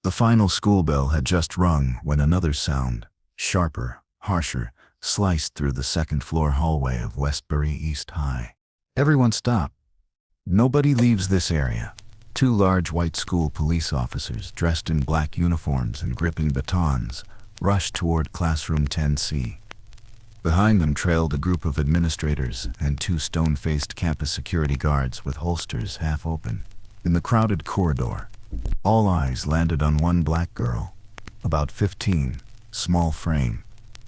The final school bell had just rung when another sound, sharper, harsher, sliced through the second-floor hallway of Westbury East High. Everyone stopped. Nobody leaves this area. Two large white school police officers, dressed in black uniforms and gripping batons, rushed toward classroom 10C. Behind them trailed a group of administrators and two stone-faced campus security guards with holsters half open. In the crowded corridor, all eyes landed on one black girl, about 15, small frame,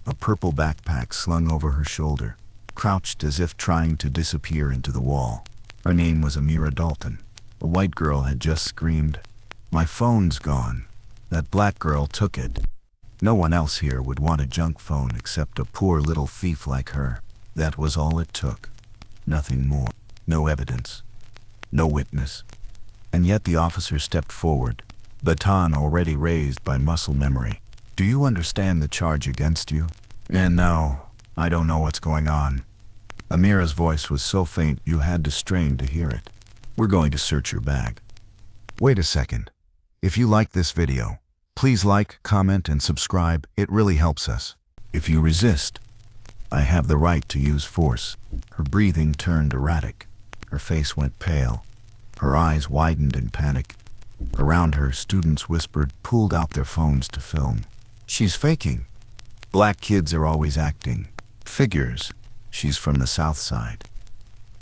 a purple backpack slung over her shoulder, crouched as if trying to disappear into the wall. Her name was Amira Dalton. The white girl had just screamed, "My phone's gone." That black girl took it. No one else here would want a junk phone except a poor little thief like her. That was all it took. Nothing more. No evidence. No witness. And yet the officer stepped forward, baton already raised by muscle memory. "Do you understand the charge against you?" "And no, I don't know what's going on." Amira's voice was so faint you had to strain to hear it. "We're going to search your bag." Wait a second. If you like this video, please like, comment, and subscribe. It really helps us. If you resist, I have the right to use force. Her breathing turned erratic. Her face went pale. Her eyes widened in panic. Around her, students whispered, pulled out their phones to film. "She's faking. Black kids are always acting. Figures. She's from the South Side.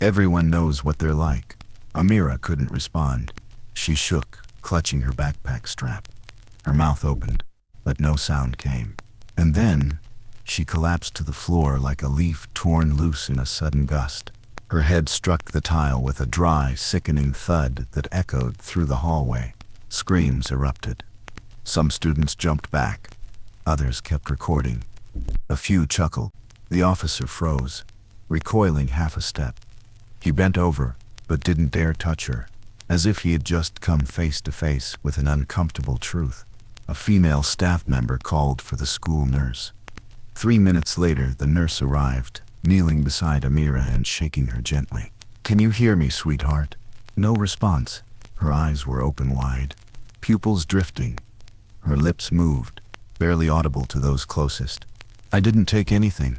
Everyone knows what they're like." Amira couldn't respond. She shook, clutching her backpack strap. Her mouth opened, but no sound came. And then, she collapsed to the floor like a leaf torn loose in a sudden gust. Her head struck the tile with a dry, sickening thud that echoed through the hallway. Screams erupted. Some students jumped back. Others kept recording. A few chuckled. The officer froze, recoiling half a step. He bent over, but didn't dare touch her, as if he had just come face to face with an uncomfortable truth. A female staff member called for the school nurse. 3 minutes later, the nurse arrived, kneeling beside Amira and shaking her gently. "Can you hear me, sweetheart?" No response. Her eyes were open wide, pupils drifting. Her lips moved, barely audible to those closest. "I didn't take anything."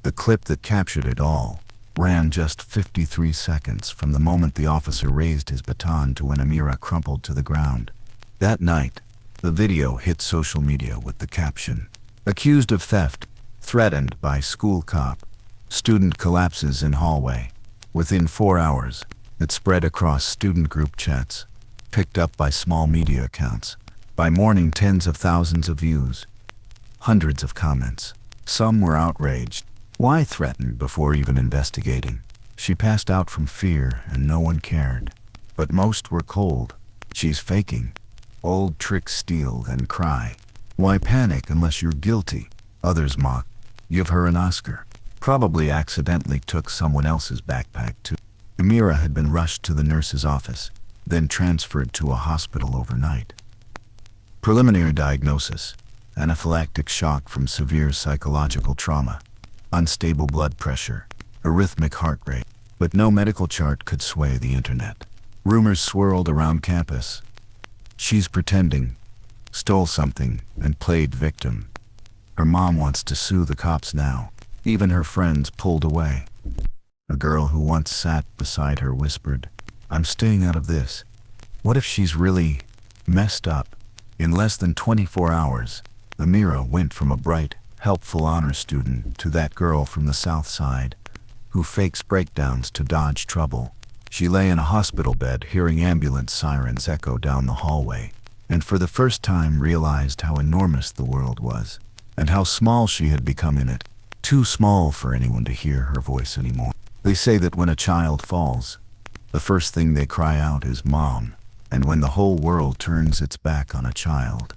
The clip that captured it all ran just 53 seconds from the moment the officer raised his baton to when Amira crumpled to the ground. That night, the video hit social media with the caption, "Accused of theft, threatened by school cop. Student collapses in hallway." Within 4 hours, it spread across student group chats, picked up by small media accounts. By morning, tens of thousands of views, hundreds of comments. Some were outraged. Why threaten before even investigating? She passed out from fear and no one cared. But most were cold. "She's faking. Old tricks steal then cry. Why panic unless you're guilty?" Others mocked. "Give her an Oscar." Probably accidentally took someone else's backpack too. Amira had been rushed to the nurse's office, then transferred to a hospital overnight. Preliminary diagnosis: anaphylactic shock from severe psychological trauma. Unstable blood pressure, a rhythmic heart rate, but no medical chart could sway the internet. Rumors swirled around campus. "She's pretending, stole something, and played victim. Her mom wants to sue the cops now." Even her friends pulled away. A girl who once sat beside her whispered, "I'm staying out of this." What if she's really messed up? In less than 24 hours, Amira went from a bright, helpful honor student to that girl from the South Side who fakes breakdowns to dodge trouble. She lay in a hospital bed hearing ambulance sirens echo down the hallway, and for the first time realized how enormous the world was, and how small she had become in it. Too small for anyone to hear her voice anymore. They say that when a child falls, the first thing they cry out is "Mom," and when the whole world turns its back on a child,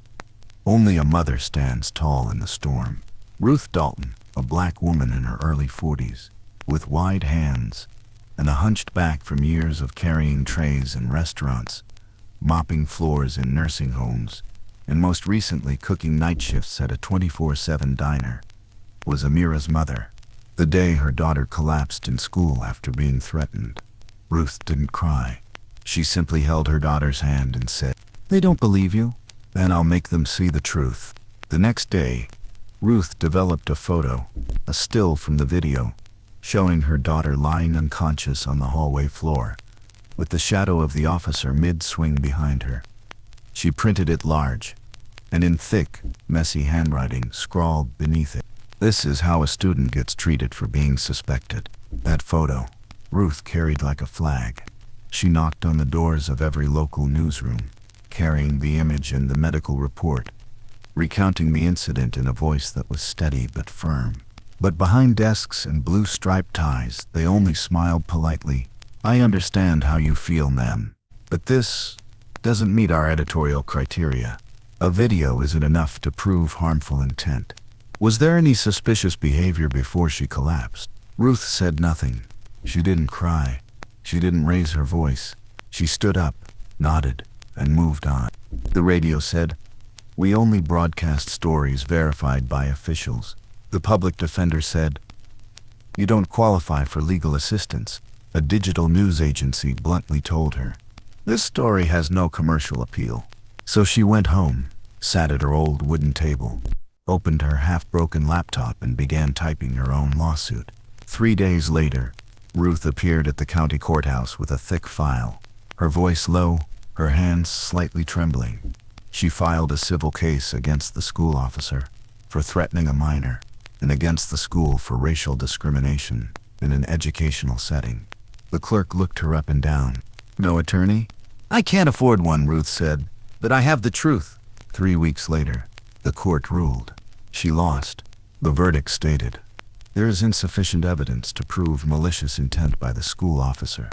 only a mother stands tall in the storm. Ruth Dalton, a black woman in her early 40s, with wide hands and a hunched back from years of carrying trays in restaurants, mopping floors in nursing homes, and most recently cooking night shifts at a 24/7 diner, was Amira's mother. The day her daughter collapsed in school after being threatened, Ruth didn't cry. She simply held her daughter's hand and said, "They don't believe you. Then I'll make them see the truth. The next day, Ruth developed a photo, a still from the video, showing her daughter lying unconscious on the hallway floor, with the shadow of the officer mid-swing behind her. She printed it large, and in thick, messy handwriting scrawled beneath it, "This is how a student gets treated for being suspected." That photo, Ruth carried like a flag. She knocked on the doors of every local newsroom, carrying the image and the medical report, recounting the incident in a voice that was steady but firm. But behind desks and blue-striped ties, they only smiled politely. "I understand how you feel, ma'am, but this doesn't meet our editorial criteria. A video isn't enough to prove harmful intent." Was there any suspicious behavior before she collapsed? Ruth said nothing. She didn't cry. She didn't raise her voice. She stood up, nodded, and moved on. The radio said, "We only broadcast stories verified by officials." The public defender said, "You don't qualify for legal assistance," a digital news agency bluntly told her. This story has no commercial appeal. So she went home, sat at her old wooden table, opened her half-broken laptop and began typing her own lawsuit. 3 days later, Ruth appeared at the county courthouse with a thick file, her voice low, her hands slightly trembling. She filed a civil case against the school officer for threatening a minor, and against the school for racial discrimination in an educational setting. The clerk looked her up and down. "No attorney?" "I can't afford one," Ruth said, "but I have the truth." 3 weeks later, the court ruled. She lost. The verdict stated, "There is insufficient evidence to prove malicious intent by the school officer.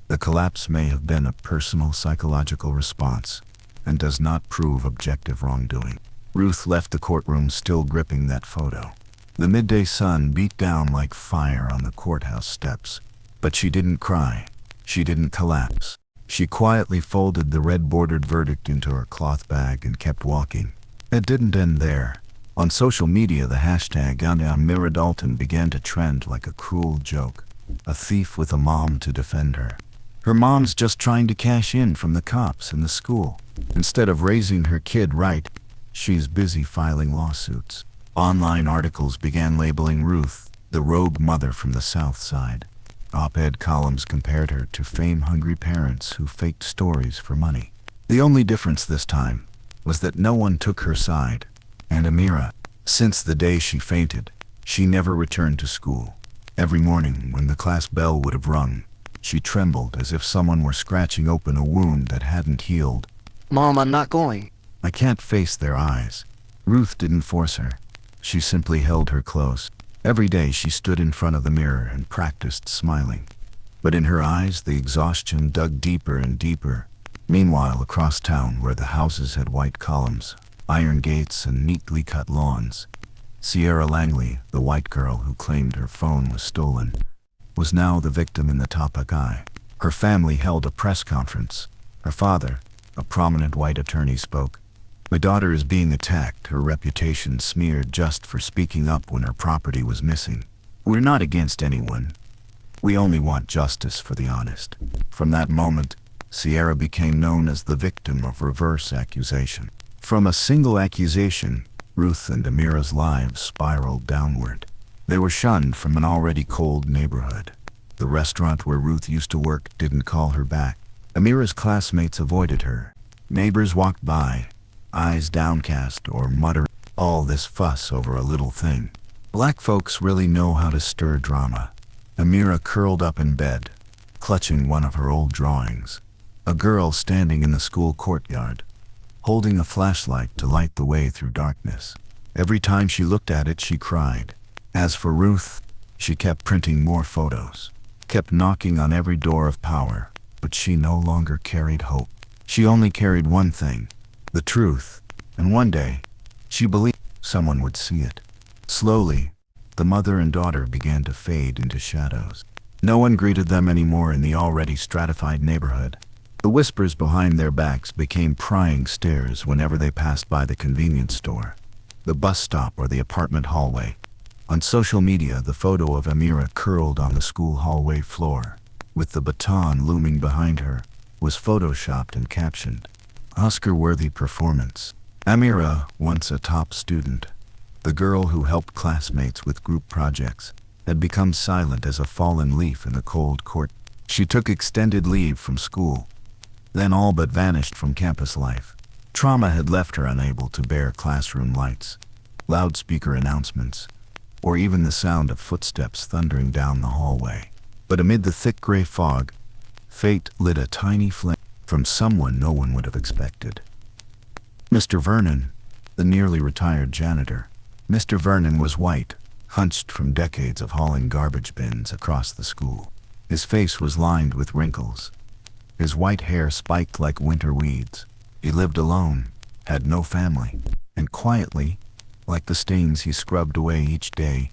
The collapse may have been a personal psychological response and does not prove objective wrongdoing." Ruth left the courtroom still gripping that photo. The midday sun beat down like fire on the courthouse steps, but she didn't cry. She didn't collapse. She quietly folded the red-bordered verdict into her cloth bag and kept walking. It didn't end there. On social media, the hashtag Amira Dalton began to trend like a cruel joke. A thief with a mom to defend her. Her mom's just trying to cash in from the cops in the school. Instead of raising her kid right, she's busy filing lawsuits. Online articles began labeling Ruth the rogue mother from the South Side. Op-ed columns compared her to fame-hungry parents who faked stories for money. The only difference this time was that no one took her side. And Amira, since the day she fainted, she never returned to school. Every morning when the class bell would have rung, she trembled as if someone were scratching open a wound that hadn't healed. "Mom, I'm not going." I can't face their eyes. Ruth didn't force her. She simply held her close. Every day she stood in front of the mirror and practiced smiling. But in her eyes, the exhaustion dug deeper and deeper. Meanwhile, across town, where the houses had white columns, iron gates, and neatly cut lawns, Sierra Langley, the white girl who claimed her phone was stolen, was now the victim in the topic eye. Her family held a press conference. Her father, a prominent white attorney, spoke. "My daughter is being attacked, her reputation smeared just for speaking up when her property was missing. We're not against anyone. We only want justice for the honest." From that moment, Sierra became known as the victim of reverse accusation. From a single accusation, Ruth and Amira's lives spiraled downward. They were shunned from an already cold neighborhood. The restaurant where Ruth used to work didn't call her back. Amira's classmates avoided her. Neighbors walked by, eyes downcast or muttering, all this fuss over a little thing. Black folks really know how to stir drama. Amira curled up in bed, clutching one of her old drawings. A girl standing in the school courtyard, holding a flashlight to light the way through darkness. Every time she looked at it, she cried. As for Ruth, she kept printing more photos, kept knocking on every door of power, but she no longer carried hope. She only carried one thing, the truth, and one day, she believed someone would see it. Slowly, the mother and daughter began to fade into shadows. No one greeted them anymore in the already stratified neighborhood. The whispers behind their backs became prying stares whenever they passed by the convenience store, the bus stop, or the apartment hallway. On social media, the photo of Amira curled on the school hallway floor, with the baton looming behind her, was photoshopped and captioned, "Oscar-worthy performance." Amira, once a top student, the girl who helped classmates with group projects, had become silent as a fallen leaf in the cold court. She took extended leave from school, then all but vanished from campus life. Trauma had left her unable to bear classroom lights, loudspeaker announcements, or even the sound of footsteps thundering down the hallway. But amid the thick gray fog, fate lit a tiny flame from someone no one would have expected. Mr. Vernon, the nearly retired janitor. Mr. Vernon was white, hunched from decades of hauling garbage bins across the school. His face was lined with wrinkles, his white hair spiked like winter weeds. He lived alone, had no family, and quietly, like the stains he scrubbed away each day,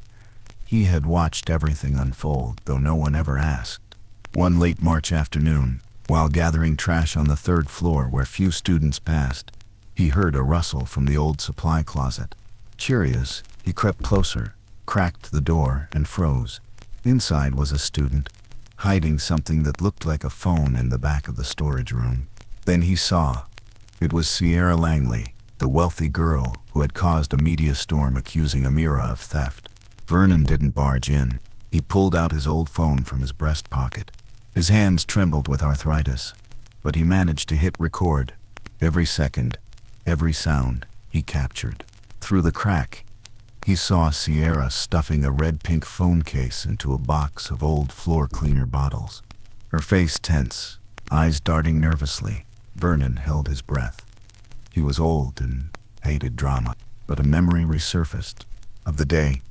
he had watched everything unfold, though no one ever asked. One late March afternoon, while gathering trash on the third floor where few students passed, he heard a rustle from the old supply closet. Curious, he crept closer, cracked the door, and froze. Inside was a student, hiding something that looked like a phone in the back of the storage room. Then he saw. It was Sierra Langley, the wealthy girl who had caused a media storm accusing Amira of theft. Vernon didn't barge in. He pulled out his old phone from his breast pocket. His hands trembled with arthritis, but he managed to hit record. Every second, every sound, he captured. Through the crack, he saw Sierra stuffing a red-pink phone case into a box of old floor cleaner bottles. Her face tense, eyes darting nervously. Vernon held his breath. He was old and hated drama, but a memory resurfaced of the day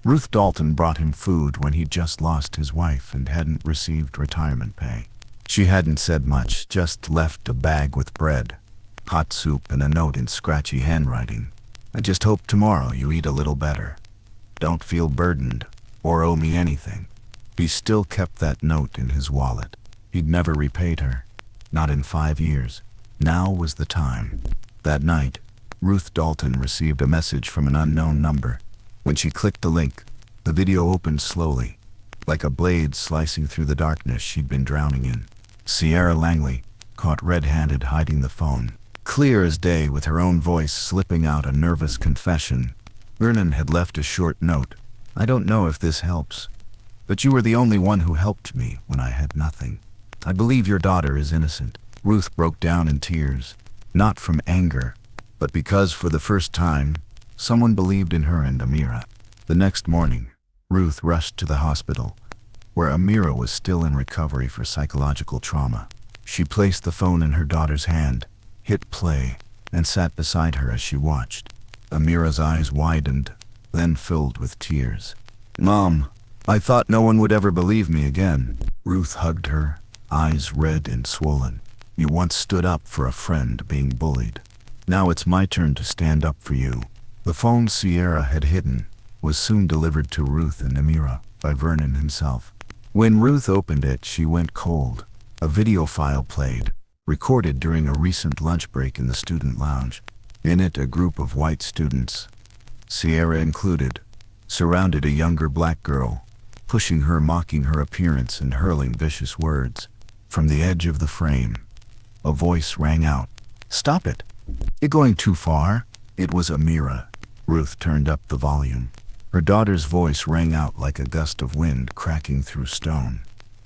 Ruth Dalton brought him food when he'd just lost his wife and hadn't received retirement pay. She hadn't said much, just left a bag with bread, hot soup, and a note in scratchy handwriting. "I just hope tomorrow you eat a little better. Don't feel burdened or owe me anything." He still kept that note in his wallet. He'd never repaid her, not in 5 years. Now was the time. That night, Ruth Dalton received a message from an unknown number. When she clicked the link, the video opened slowly, like a blade slicing through the darkness she'd been drowning in. Sierra Langley, caught red-handed hiding the phone. Clear as day, with her own voice slipping out a nervous confession. Vernon had left a short note. "I don't know if this helps, but you were the only one who helped me when I had nothing. I believe your daughter is innocent." Ruth broke down in tears, not from anger, but because for the first time, someone believed in her and Amira. The next morning, Ruth rushed to the hospital, where Amira was still in recovery for psychological trauma. She placed the phone in her daughter's hand, hit play, and sat beside her as she watched. Amira's eyes widened, then filled with tears. "Mom, I thought no one would ever believe me again." Ruth hugged her, eyes red and swollen. "You once stood up for a friend being bullied. Now it's my turn to stand up for you." The phone Sierra had hidden was soon delivered to Ruth and Amira by Vernon himself. When Ruth opened it, she went cold. A video file played, recorded during a recent lunch break in the student lounge. In it, a group of white students, Sierra included, surrounded a younger black girl, pushing her, mocking her appearance, and hurling vicious words. From the edge of the frame, a voice rang out, "Stop it! You're going too far." It was Amira. Ruth turned up the volume. Her daughter's voice rang out like a gust of wind cracking through stone.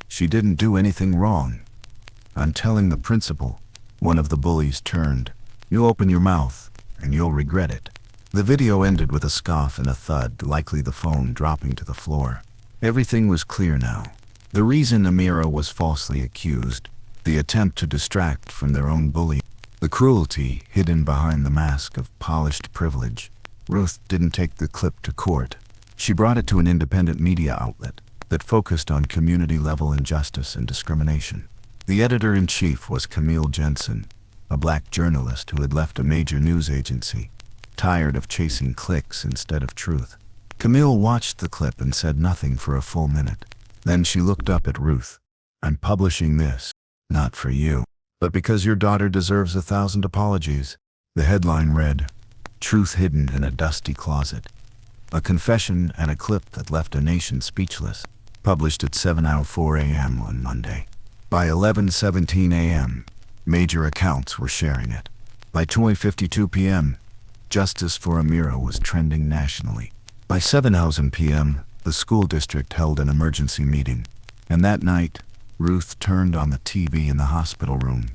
"She didn't do anything wrong. I'm telling the principal." One of the bullies turned. "You open your mouth, and you'll regret it." The video ended with a scoff and a thud, likely the phone dropping to the floor. Everything was clear now. The reason Amira was falsely accused, the attempt to distract from their own bullying, the cruelty hidden behind the mask of polished privilege. Ruth didn't take the clip to court. She brought it to an independent media outlet that focused on community-level injustice and discrimination. The editor-in-chief was Camille Jensen, a black journalist who had left a major news agency, tired of chasing clicks instead of truth. Camille watched the clip and said nothing for a full minute. Then she looked up at Ruth. "I'm publishing this, not for you, but because your daughter deserves 1,000 apologies." The headline read, "Truth hidden in a dusty closet." A confession and a clip that left a nation speechless. Published at 7:04 a.m. on Monday. By 11:17 a.m., major accounts were sharing it. By 2:52 p.m., justice for Amira was trending nationally. By 7:00 p.m., the school district held an emergency meeting, and that night, Ruth turned on the TV in the hospital room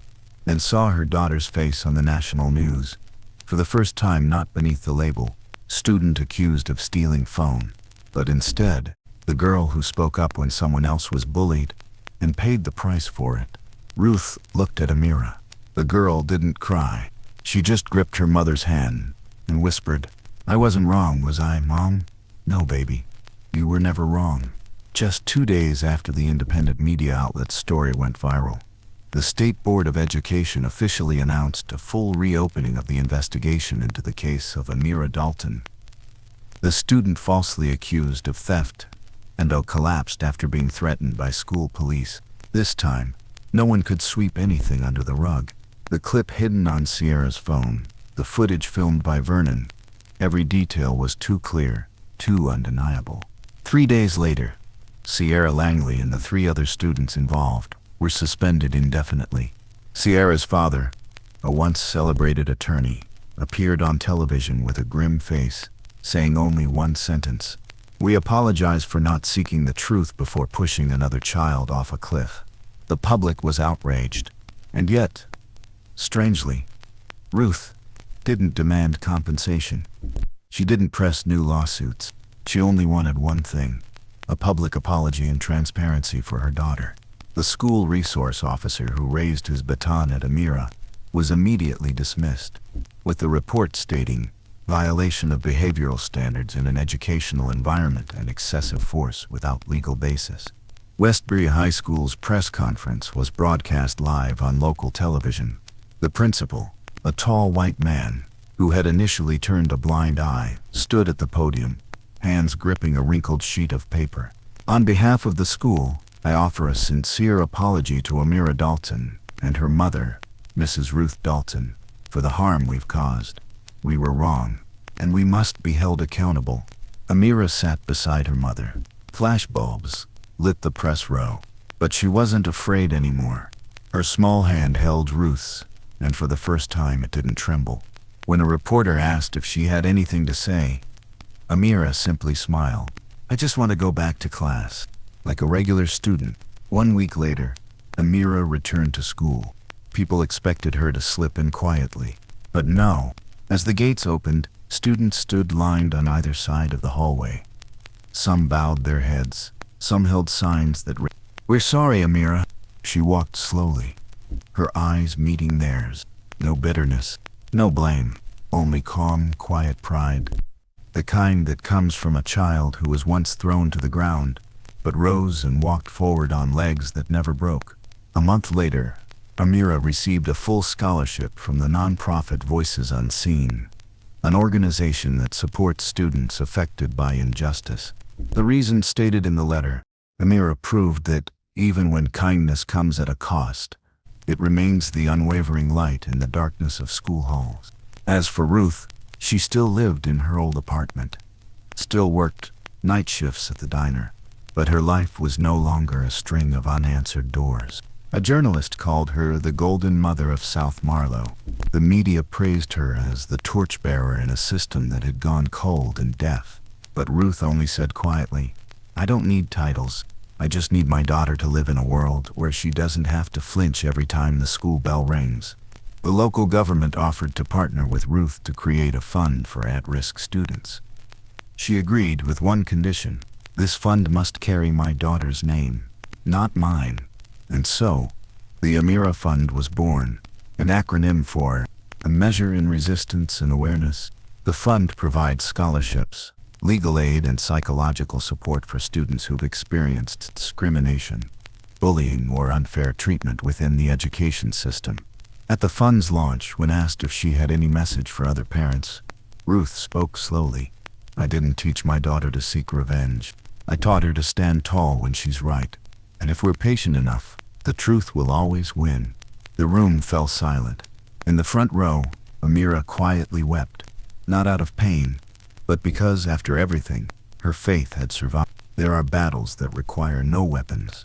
and saw her daughter's face on the national news. For the first time, not beneath the label, "Student accused of stealing phone," but instead, the girl who spoke up when someone else was bullied and paid the price for it. Ruth looked at Amira. The girl didn't cry. She just gripped her mother's hand and whispered, "I wasn't wrong, was I, Mom?" "No, baby. You were never wrong." Just 2 days after the independent media outlet's story went viral, the State Board of Education officially announced a full reopening of the investigation into the case of Amira Dalton, the student falsely accused of theft, and collapsed after being threatened by school police. This time, no one could sweep anything under the rug. The clip hidden on Sierra's phone, the footage filmed by Vernon, every detail was too clear, too undeniable. 3 days later, Sierra Langley and the 3 other students involved were suspended indefinitely. Sierra's father, a once celebrated attorney, appeared on television with a grim face, saying only one sentence: "We apologize for not seeking the truth before pushing another child off a cliff." The public was outraged, and yet, strangely, Ruth didn't demand compensation. She didn't press new lawsuits. She only wanted one thing: a public apology and transparency for her daughter. The school resource officer who raised his baton at Amira was immediately dismissed, with the report stating, "Violation of behavioral standards in an educational environment and excessive force without legal basis." Westbury High School's press conference was broadcast live on local television. The principal, a tall white man, who had initially turned a blind eye, stood at the podium, hands gripping a wrinkled sheet of paper. "On behalf of the school, I offer a sincere apology to Amira Dalton and her mother, Mrs. Ruth Dalton, for the harm we've caused. We were wrong, and we must be held accountable." Amira sat beside her mother. Flashbulbs lit the press row, but she wasn't afraid anymore. Her small hand held Ruth's, and for the first time it didn't tremble. When a reporter asked if she had anything to say, Amira simply smiled. "I just want to go back to class, like a regular student." 1 week later, Amira returned to school. People expected her to slip in quietly, but no. As the gates opened, students stood lined on either side of the hallway. Some bowed their heads, some held signs that read, "We're sorry, Amira." She walked slowly, her eyes meeting theirs. No bitterness, no blame, only calm, quiet pride. The kind that comes from a child who was once thrown to the ground, but rose and walked forward on legs that never broke. A month later, Amira received a full scholarship from the nonprofit Voices Unseen, an organization that supports students affected by injustice. The reason stated in the letter, Amira proved that, even when kindness comes at a cost, it remains the unwavering light in the darkness of school halls. As for Ruth, she still lived in her old apartment, still worked night shifts at the diner, but her life was no longer a string of unanswered doors. A journalist called her the Golden Mother of South Marlow. The media praised her as the torchbearer in a system that had gone cold and deaf. But Ruth only said quietly, "I don't need titles. I just need my daughter to live in a world where she doesn't have to flinch every time the school bell rings." The local government offered to partner with Ruth to create a fund for at-risk students. She agreed with one condition: this fund must carry my daughter's name, not mine. And so, the Amira Fund was born, an acronym for A Measure in Resistance and Awareness. The fund provides scholarships, legal aid, and psychological support for students who've experienced discrimination, bullying, or unfair treatment within the education system. At the fund's launch, when asked if she had any message for other parents, Ruth spoke slowly. "I didn't teach my daughter to seek revenge. I taught her to stand tall when she's right. And if we're patient enough, the truth will always win." The room fell silent. In the front row, Amira quietly wept, not out of pain, but because, after everything, her faith had survived. There are battles that require no weapons,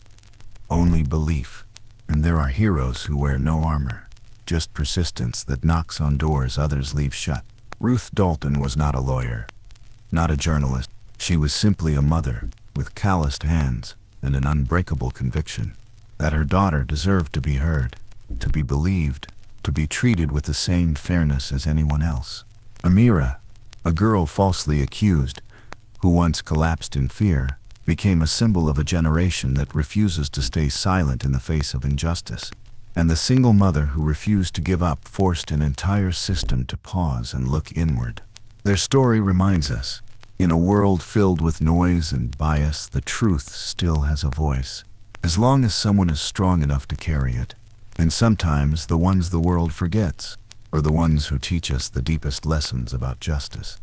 only belief. And there are heroes who wear no armor, just persistence that knocks on doors others leave shut. Ruth Dalton was not a lawyer, not a journalist. She was simply a mother with calloused hands and an unbreakable conviction that her daughter deserved to be heard, to be believed, to be treated with the same fairness as anyone else. Amira, a girl falsely accused, who once collapsed in fear, became a symbol of a generation that refuses to stay silent in the face of injustice. And the single mother who refused to give up forced an entire system to pause and look inward. Their story reminds us, in a world filled with noise and bias, the truth still has a voice, as long as someone is strong enough to carry it. And sometimes the ones the world forgets are the ones who teach us the deepest lessons about justice.